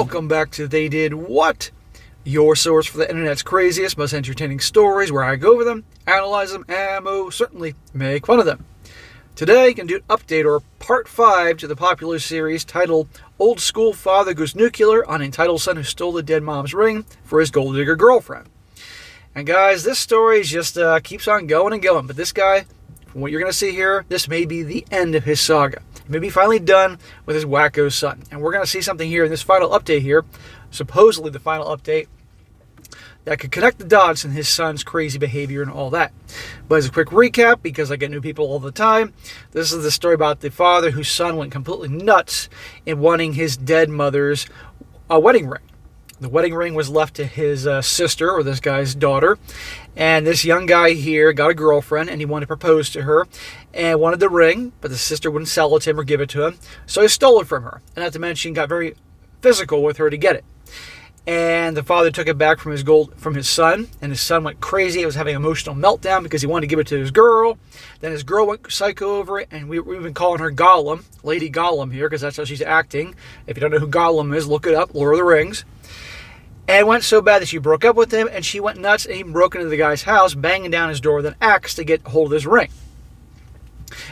Welcome back to They Did What? Your source for the internet's craziest, most entertaining stories, where I go over them, analyze them, and most certainly make fun of them. Today, you can do an update or part 5 to the popular series titled Old School Father Goes Nuclear on Entitled Son Who Stole the Dead Mom's Ring for His Gold Digger Girlfriend. And guys, this story just keeps on going and going, but this guy, from what you're going to see here, this may be the end of his saga. He may be finally done with his wacko son. And we're going to see something here in this final update here, supposedly the final update, that could connect the dots in his son's crazy behavior and all that. But as a quick recap, because I get new people all the time, this is the story about the father whose son went completely nuts in wanting his dead mother's wedding ring. The wedding ring was left to his sister, or this guy's daughter, and this young guy here got a girlfriend, and he wanted to propose to her, and wanted the ring, but the sister wouldn't sell it to him or give it to him, so he stole it from her, and not to mention got very physical with her to get it. And the father took it back from his son, and his son went crazy. He was having an emotional meltdown because he wanted to give it to his girl. Then his girl went psycho over it, and we've been calling her Gollum, Lady Gollum here, because that's how she's acting. If you don't know who Gollum is, look it up, Lord of the Rings. And it went so bad that she broke up with him, and she went nuts and even broke into the guy's house, banging down his door with an axe to get hold of his ring.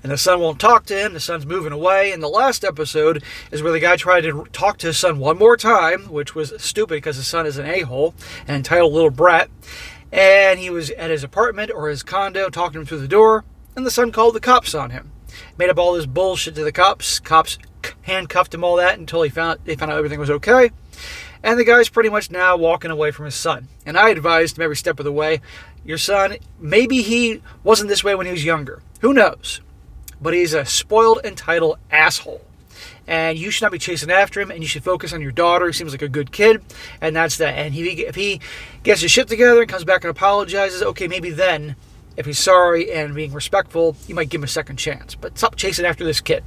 And the son won't talk to him. The son's moving away. And the last episode is where the guy tried to talk to his son one more time, which was stupid because his son is an a-hole, an entitled little brat. And he was at his apartment or his condo talking to him through the door, and the son called the cops on him. Made up all this bullshit to the cops. Cops handcuffed him, all that, until they found out everything was okay. And the guy's pretty much now walking away from his son. And I advised him every step of the way, your son, maybe he wasn't this way when he was younger. Who knows? But he's a spoiled, entitled asshole. And you should not be chasing after him, and you should focus on your daughter. He seems like a good kid, and that's that. And if he gets his shit together and comes back and apologizes, okay, maybe then, if he's sorry and being respectful, you might give him a second chance. But stop chasing after this kid.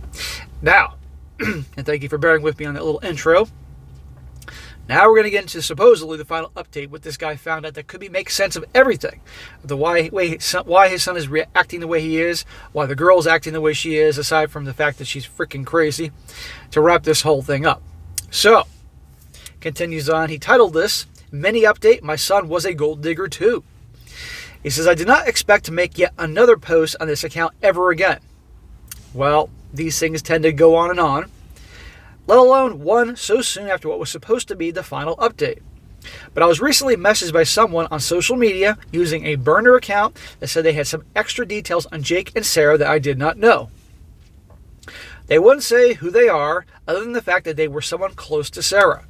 Now, and thank you for bearing with me on that little intro. Now we're going to get into supposedly the final update, what this guy found out that could make sense of everything. Why his son is reacting the way he is, why the girl's acting the way she is, aside from the fact that she's freaking crazy, to wrap this whole thing up. So, continues on. He titled this, Mini Update, My Son Was a Gold Digger Too. He says, I did not expect to make yet another post on this account ever again. Well, these things tend to go on, let alone one so soon after what was supposed to be the final update. But I was recently messaged by someone on social media using a burner account that said they had some extra details on Jake and Sarah that I did not know. They wouldn't say who they are, other than the fact that they were someone close to Sarah.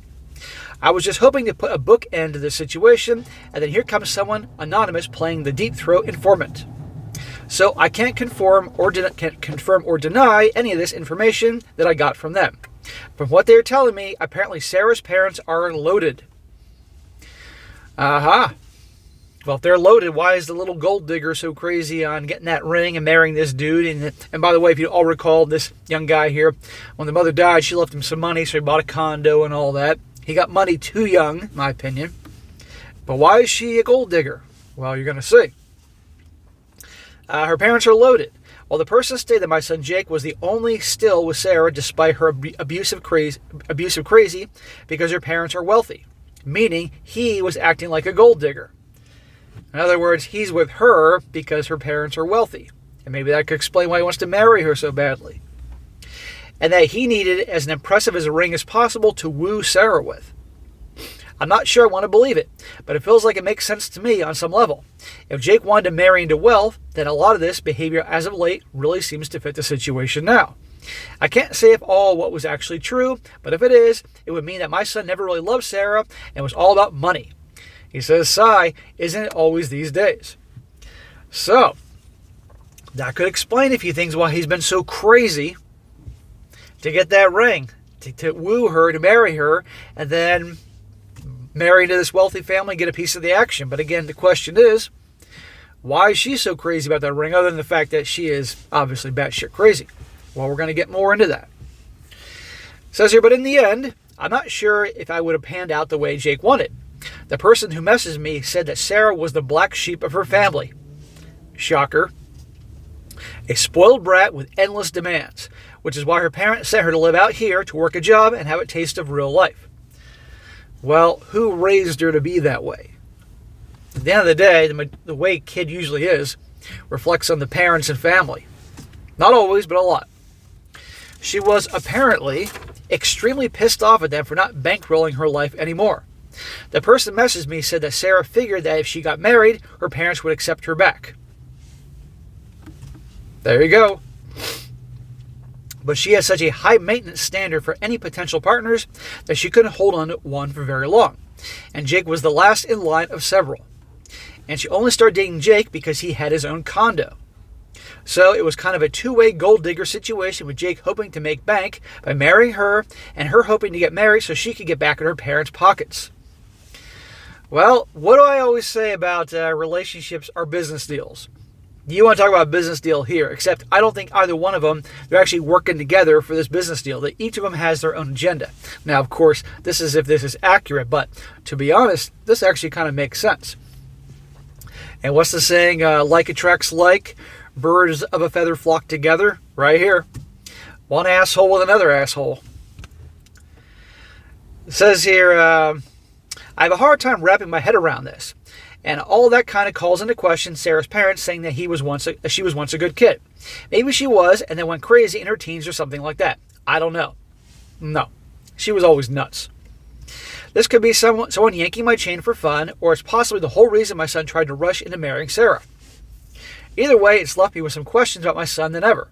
I was just hoping to put a bookend to this situation, and then here comes someone anonymous playing the deep throat informant. So I can't confirm or deny any of this information that I got from them. From what they're telling me, apparently Sarah's parents are loaded. Aha. Well, if they're loaded, why is the little gold digger so crazy on getting that ring and marrying this dude? And by the way, if you all recall, this young guy here, when the mother died, she left him some money, so he bought a condo and all that. He got money too young, in my opinion. But why is she a gold digger? Well, you're going to see. Her parents are loaded. Well, the person stated that my son Jake was the only still with Sarah despite her abusive crazy because her parents are wealthy, meaning he was acting like a gold digger. In other words, he's with her because her parents are wealthy, and maybe that could explain why he wants to marry her so badly. And that he needed as impressive as a ring as possible to woo Sarah with. I'm not sure I want to believe it, but it feels like it makes sense to me on some level. If Jake wanted to marry into wealth, then a lot of this behavior as of late really seems to fit the situation now. I can't say if all what was actually true, but if it is, it would mean that my son never really loved Sarah and was all about money. He says, sigh, isn't it always these days? So, that could explain a few things why he's been so crazy to get that ring, to woo her, to marry her, and then marry into this wealthy family, get a piece of the action. But again, the question is, why is she so crazy about that ring, other than the fact that she is obviously batshit crazy? Well, we're going to get more into that. It says here, but in the end, I'm not sure if I would have panned out the way Jake wanted. The person who messaged me said that Sarah was the black sheep of her family. Shocker. A spoiled brat with endless demands, which is why her parents sent her to live out here to work a job and have a taste of real life. Well, who raised her to be that way? At the end of the day, the way a kid usually is reflects on the parents and family. Not always, but a lot. She was apparently extremely pissed off at them for not bankrolling her life anymore. The person that messaged me said that Sarah figured that if she got married, her parents would accept her back. There you go. But she has such a high maintenance standard for any potential partners that she couldn't hold on to one for very long. And Jake was the last in line of several. And she only started dating Jake because he had his own condo. So it was kind of a two-way gold digger situation, with Jake hoping to make bank by marrying her and her hoping to get married so she could get back in her parents' pockets. Well, what do I always say about relationships or business deals? You want to talk about a business deal here, except I don't think either one of them, they're actually working together for this business deal. That each of them has their own agenda. Now, of course, this is if this is accurate, but to be honest, this actually kind of makes sense. And what's the saying? Like attracts like. Birds of a feather flock together. Right here. One asshole with another asshole. It says here, I have a hard time wrapping my head around this. And all that kind of calls into question Sarah's parents saying that she was once a good kid. Maybe she was and then went crazy in her teens or something like that. I don't know. No. She was always nuts. This could be someone yanking my chain for fun, or it's possibly the whole reason my son tried to rush into marrying Sarah. Either way, it's left me with some questions about my son than ever.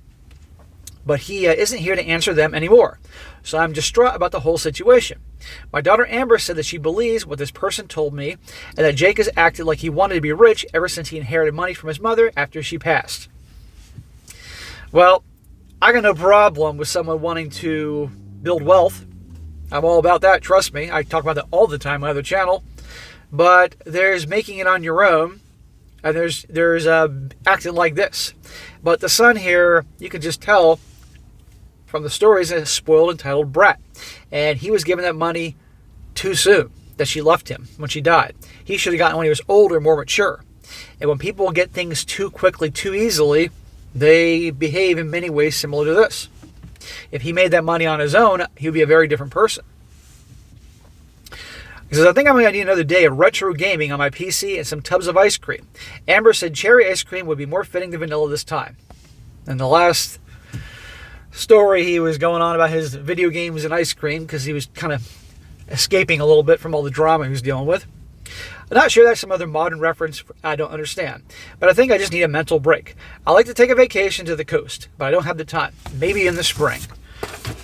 But he isn't here to answer them anymore. So I'm distraught about the whole situation. My daughter Amber said that she believes what this person told me, and that Jake has acted like he wanted to be rich ever since he inherited money from his mother after she passed. Well, I got no problem with someone wanting to build wealth. I'm all about that, trust me. I talk about that all the time on my other channel. But there's making it on your own, and there's acting like this. But the son here, you can just tell from the stories, a spoiled, entitled brat. And he was given that money too soon, that she left him when she died. He should have gotten it when he was older, more mature. And when people get things too quickly, too easily, they behave in many ways similar to this. If he made that money on his own, he would be a very different person. He says, I think I'm going to need another day of retro gaming on my PC and some tubs of ice cream. Amber said cherry ice cream would be more fitting than vanilla this time. And the last story, he was going on about his video games and ice cream because he was kind of escaping a little bit from all the drama he was dealing with. I'm not sure that's some other modern reference I don't understand, but I think I just need a mental break. I like to take a vacation to the coast, but I don't have the time. Maybe in the spring.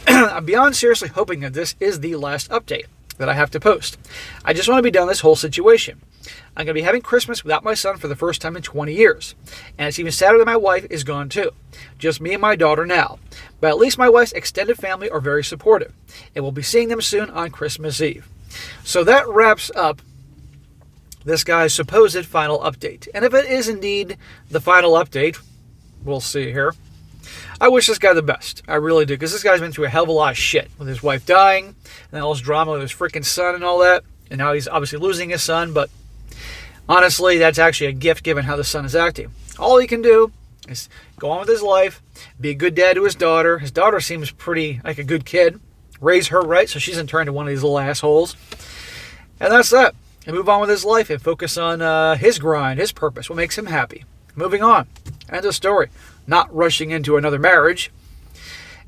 I'm beyond seriously hoping that this is the last update that I have to post. I just want to be done with this whole situation. I'm going to be having Christmas without my son for the first time in 20 years. And it's even sadder that my wife is gone too. Just me and my daughter now. But at least my wife's extended family are very supportive. And we'll be seeing them soon on Christmas Eve. So that wraps up this guy's supposed final update. And if it is indeed the final update, we'll see here. I wish this guy the best. I really do. Because this guy's been through a hell of a lot of shit. With his wife dying, and then all this drama with his freaking son and all that. And now he's obviously losing his son. But honestly, that's actually a gift given how the son is acting. All he can do is go on with his life. Be a good dad to his daughter. His daughter seems pretty like a good kid. Raise her right so she doesn't turn into one of these little assholes. And that's that. And move on with his life and focus on his grind, his purpose, what makes him happy. Moving on. End of story. Not rushing into another marriage.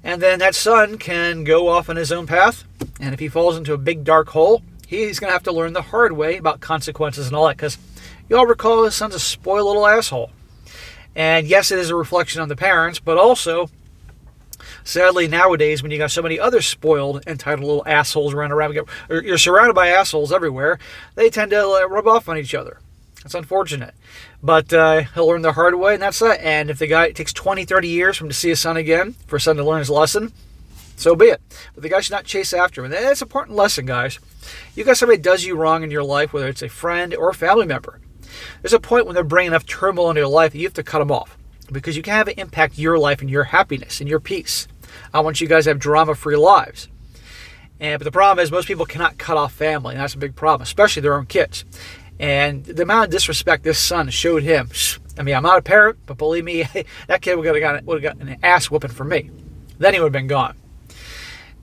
And then that son can go off on his own path. And if he falls into a big dark hole, he's going to have to learn the hard way about consequences and all that. Because you all recall his son's a spoiled little asshole. And yes, it is a reflection on the parents, but also, sadly, nowadays, when you got so many other spoiled, entitled little assholes around, you're surrounded by assholes everywhere, they tend to rub off on each other. That's unfortunate. But he'll learn the hard way, and that's that. And if it takes 20, 30 years for him to see his son again, for his son to learn his lesson, so be it. But the guy should not chase after him. And that's an important lesson, guys. You got somebody that does you wrong in your life, whether it's a friend or a family member. There's a point when they're bringing enough turmoil into your life that you have to cut them off. Because you can have it impact your life and your happiness and your peace. I want you guys to have drama-free lives. But the problem is most people cannot cut off family, and that's a big problem, especially their own kids. And the amount of disrespect this son showed him, I mean, I'm not a parent, but believe me, that kid would have got an ass whooping from me. Then he would have been gone.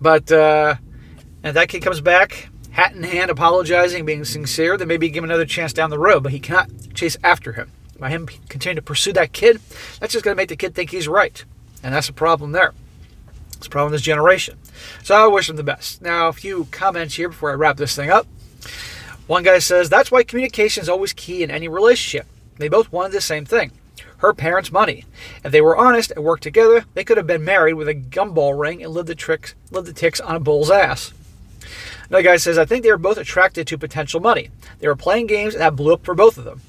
But if that kid comes back, hat in hand, apologizing, being sincere, then maybe give him another chance down the road. But he cannot chase after him. By him continuing to pursue that kid, that's just going to make the kid think he's right. And that's the problem there. It's a problem in this generation. So I wish him the best. Now, a few comments here before I wrap this thing up. One guy says, that's why communication is always key in any relationship. They both wanted the same thing. Her parents' money. If they were honest and worked together, they could have been married with a gumball ring and lived the ticks on a bull's ass. Another guy says, I think they were both attracted to potential money. They were playing games and that blew up for both of them.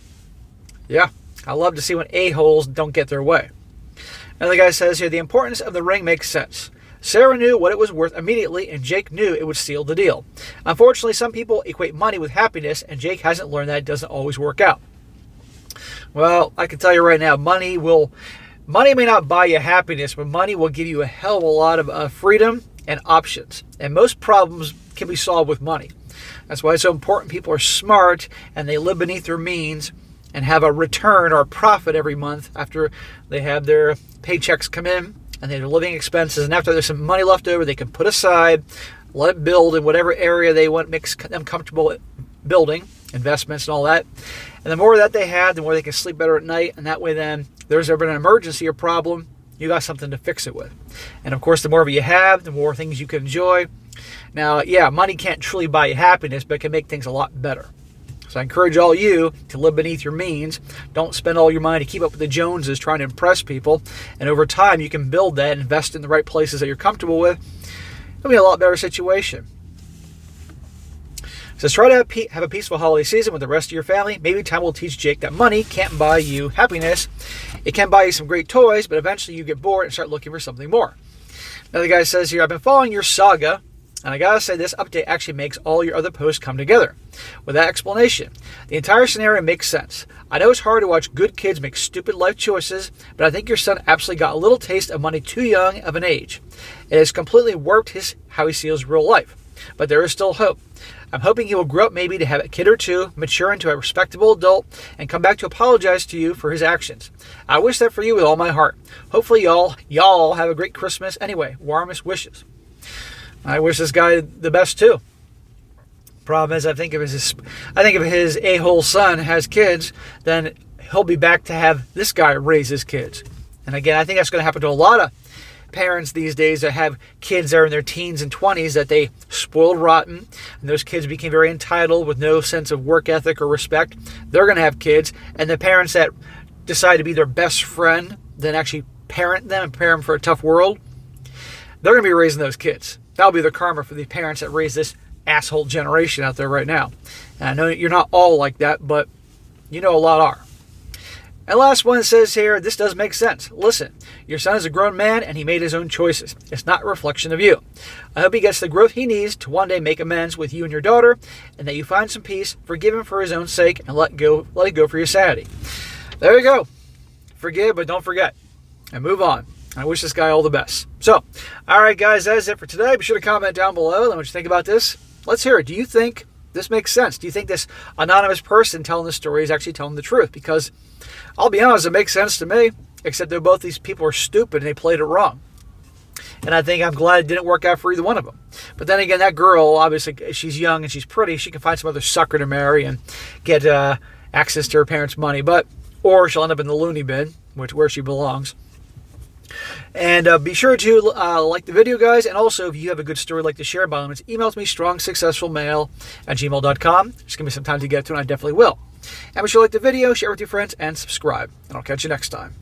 Yeah, I love to see when a-holes don't get their way. Another guy says here, the importance of the ring makes sense. Sarah knew what it was worth immediately, and Jake knew it would seal the deal. Unfortunately, some people equate money with happiness, and Jake hasn't learned that it doesn't always work out. Well, I can tell you right now, money may not buy you happiness, but money will give you a hell of a lot of freedom and options. And most problems can be solved with money. That's why it's so important people are smart and they live beneath their means and have a return or a profit every month after they have their paychecks come in and their living expenses. And after there's some money left over, they can put aside, let it build in whatever area they want, makes them comfortable building, investments and all that. And the more that they have, the more they can sleep better at night. And that way then, if there's ever an emergency or problem, you got something to fix it with. And of course, the more of it you have, the more things you can enjoy. Now, yeah, money can't truly buy you happiness, but it can make things a lot better. So I encourage all you to live beneath your means. Don't spend all your money to keep up with the Joneses trying to impress people. And over time, you can build that and invest in the right places that you're comfortable with. It'll be a lot better situation. It says, try to have a peaceful holiday season with the rest of your family. Maybe time will teach Jake that money can't buy you happiness. It can buy you some great toys, but eventually you get bored and start looking for something more. Another guy says here, I've been following your saga, and I gotta say this update actually makes all your other posts come together. With that explanation, the entire scenario makes sense. I know it's hard to watch good kids make stupid life choices, but I think your son absolutely got a little taste of money too young of an age. It has completely warped how he sees real life. But there is still hope. I'm hoping he will grow up maybe to have a kid or two, mature into a respectable adult, and come back to apologize to you for his actions. I wish that for you with all my heart. Hopefully y'all have a great Christmas. Anyway, warmest wishes. I wish this guy the best too. Problem is, I think if his a-hole son has kids, then he'll be back to have this guy raise his kids. And again, I think that's going to happen to a lot of parents these days that have kids that are in their teens and 20s that they spoiled rotten, and those kids became very entitled with no sense of work ethic or respect. They're going to have kids, and the parents that decide to be their best friend, then actually parent them and prepare them for a tough world, they're going to be raising those kids. That'll be the karma for the parents that raise this asshole generation out there right now. And I know you're not all like that, but you know a lot are. And last one says here, this does make sense. Listen, your son is a grown man and he made his own choices. It's not a reflection of you. I hope he gets the growth he needs to one day make amends with you and your daughter, and that you find some peace, forgive him for his own sake, and let it go for your sanity. There you go. Forgive, but don't forget. And move on. I wish this guy all the best. So, all right, guys, that is it for today. Be sure to comment down below. Let me know what you think about this. Let's hear it. Do you think this makes sense? Do you think this anonymous person telling this story is actually telling the truth? Because I'll be honest, it makes sense to me, except that both these people are stupid and they played it wrong. And I think I'm glad it didn't work out for either one of them. But then again, that girl, obviously, she's young and she's pretty. She can find some other sucker to marry and get access to her parents' money. Or she'll end up in the loony bin, where she belongs. And be sure to like the video, guys. And also, if you have a good story you'd like to share, by all means, email me, strongsuccessfulmale@gmail.com. Just give me some time to get to it, and I definitely will. And be sure to like the video, share it with your friends, and subscribe. And I'll catch you next time.